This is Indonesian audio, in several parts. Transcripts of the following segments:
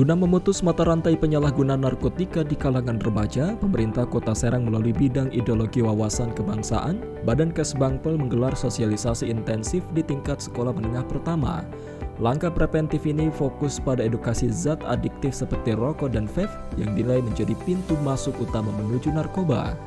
Guna memutus mata rantai penyalahgunaan narkotika di kalangan remaja, pemerintah Kota Serang melalui bidang ideologi wawasan kebangsaan, Badan Kesbangpol menggelar sosialisasi intensif di tingkat sekolah menengah pertama. Langkah preventif ini fokus pada edukasi zat adiktif seperti rokok dan vape yang dinilai menjadi pintu masuk utama menuju narkoba.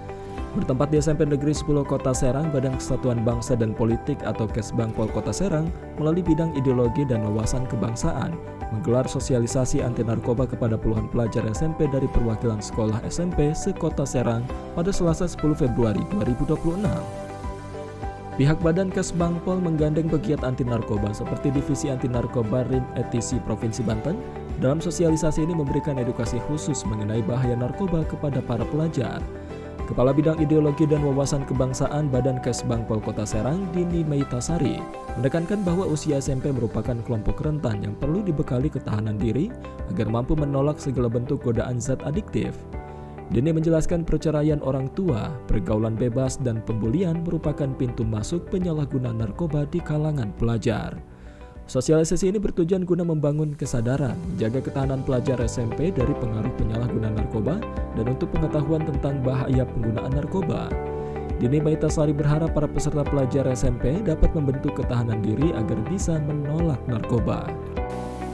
Bertempat di SMP Negeri 10 Kota Serang, Badan Kesatuan Bangsa dan Politik atau Kesbangpol Kota Serang melalui bidang ideologi dan wawasan kebangsaan menggelar sosialisasi anti narkoba kepada puluhan pelajar SMP dari perwakilan sekolah SMP se-Kota Serang pada Selasa 10 Februari 2026. Pihak Badan Kesbangpol menggandeng pegiat anti narkoba seperti Divisi Anti Narkoba RIM ETISI Provinsi Banten. Dalam sosialisasi ini memberikan edukasi khusus mengenai bahaya narkoba kepada para pelajar. Kepala Bidang Ideologi dan Wawasan Kebangsaan Badan Kesbangpol Kota Serang, Dini Meitasari, menekankan bahwa usia SMP merupakan kelompok rentan yang perlu dibekali ketahanan diri agar mampu menolak segala bentuk godaan zat adiktif. Dini menjelaskan perceraian orang tua, pergaulan bebas, dan pembulian merupakan pintu masuk penyalahgunaan narkoba di kalangan pelajar. Sosialisasi ini bertujuan guna membangun kesadaran, menjaga ketahanan pelajar SMP dari pengaruh penyalahgunaan narkoba, dan untuk pengetahuan tentang bahaya penggunaan narkoba. Dini Meitasari berharap para peserta pelajar SMP dapat membentuk ketahanan diri agar bisa menolak narkoba.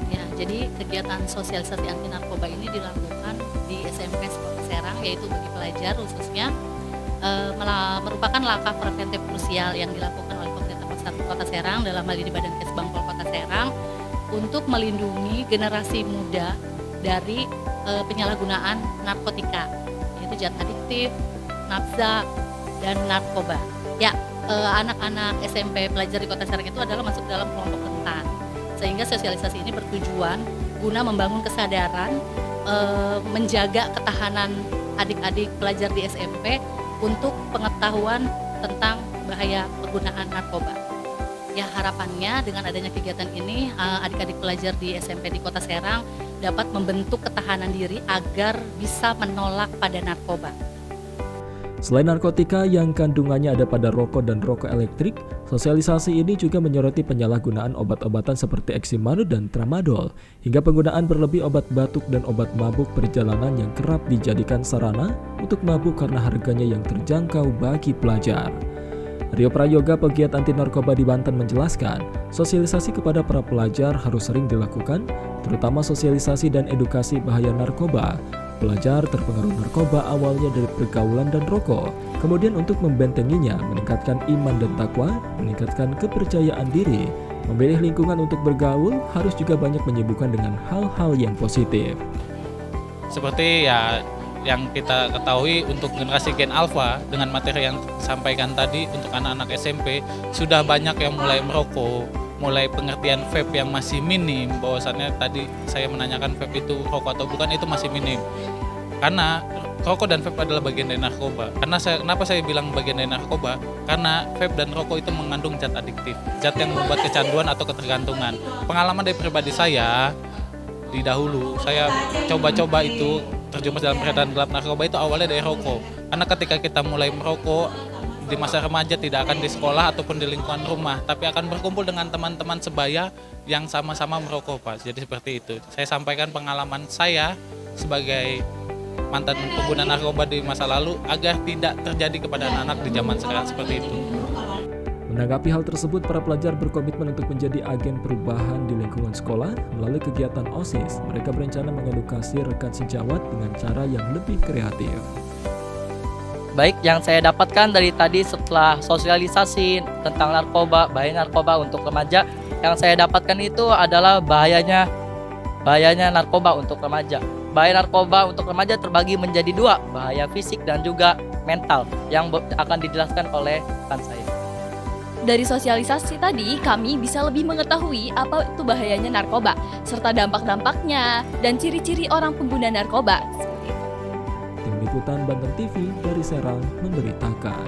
Ya, jadi kegiatan sosialisasi anti narkoba ini dilakukan di SMP Serang, yaitu bagi pelajar khususnya merupakan langkah preventif krusial yang dilakukan oleh pemerintah Kota Serang, dalam hal ini Badan Kesbangpol Kota Serang, untuk melindungi generasi muda dari penyalahgunaan narkotika, yaitu zat adiktif, nafza, dan narkoba. Ya, anak-anak SMP pelajar di Kota Serang itu adalah masuk dalam kelompok rentan, sehingga sosialisasi ini bertujuan guna membangun kesadaran, menjaga ketahanan adik-adik pelajar di SMP untuk pengetahuan tentang bahaya penggunaan narkoba. Ya, harapannya dengan adanya kegiatan ini, adik-adik pelajar di SMP di Kota Serang dapat membentuk ketahanan diri agar bisa menolak pada narkoba. Selain narkotika yang kandungannya ada pada rokok dan rokok elektrik, sosialisasi ini juga menyoroti penyalahgunaan obat-obatan seperti Eximaru dan Tramadol, hingga penggunaan berlebih obat batuk dan obat mabuk perjalanan yang kerap dijadikan sarana untuk mabuk karena harganya yang terjangkau bagi pelajar. Rio Prayoga, pegiat anti narkoba di Banten, menjelaskan, sosialisasi kepada para pelajar harus sering dilakukan, terutama sosialisasi dan edukasi bahaya narkoba. Pelajar terpengaruh narkoba awalnya dari pergaulan dan rokok, kemudian untuk membentenginya, meningkatkan iman dan takwa, meningkatkan kepercayaan diri, memilih lingkungan untuk bergaul, harus juga banyak menyibukkan dengan hal-hal yang positif. Seperti ya yang kita ketahui, untuk generasi Gen Alpha, dengan materi yang disampaikan tadi untuk anak-anak SMP, sudah banyak yang mulai merokok, mulai pengertian vape yang masih minim. Bahwasannya tadi saya menanyakan vape itu rokok atau bukan, itu masih minim. Karena rokok dan vape adalah bagian dari narkoba. Kenapa saya bilang bagian dari narkoba? Karena vape dan rokok itu mengandung zat adiktif, zat yang membuat kecanduan atau ketergantungan. Pengalaman dari pribadi saya, di dahulu saya coba-coba itu terjerumus dalam peredaran gelap narkoba itu awalnya dari rokok. Karena ketika kita mulai merokok di masa remaja, tidak akan di sekolah ataupun di lingkungan rumah, tapi akan berkumpul dengan teman-teman sebaya yang sama-sama merokok, Pak. Jadi seperti itu. Saya sampaikan pengalaman saya sebagai mantan pengguna narkoba di masa lalu agar tidak terjadi kepada anak-anak di zaman sekarang seperti itu. Menanggapi hal tersebut, para pelajar berkomitmen untuk menjadi agen perubahan di lingkungan sekolah melalui kegiatan OSIS. Mereka berencana mengedukasi rekan sejawat dengan cara yang lebih kreatif. Baik, yang saya dapatkan dari tadi setelah sosialisasi tentang narkoba, bahaya narkoba untuk remaja, yang saya dapatkan itu adalah bahayanya narkoba untuk remaja. Bahaya narkoba untuk remaja terbagi menjadi dua, bahaya fisik dan juga mental, yang akan dijelaskan oleh rekan saya. Dari sosialisasi tadi, kami bisa lebih mengetahui apa itu bahayanya narkoba, serta dampak-dampaknya dan ciri-ciri orang pengguna narkoba. Tim Liputan Banten TV dari Serang memberitakan.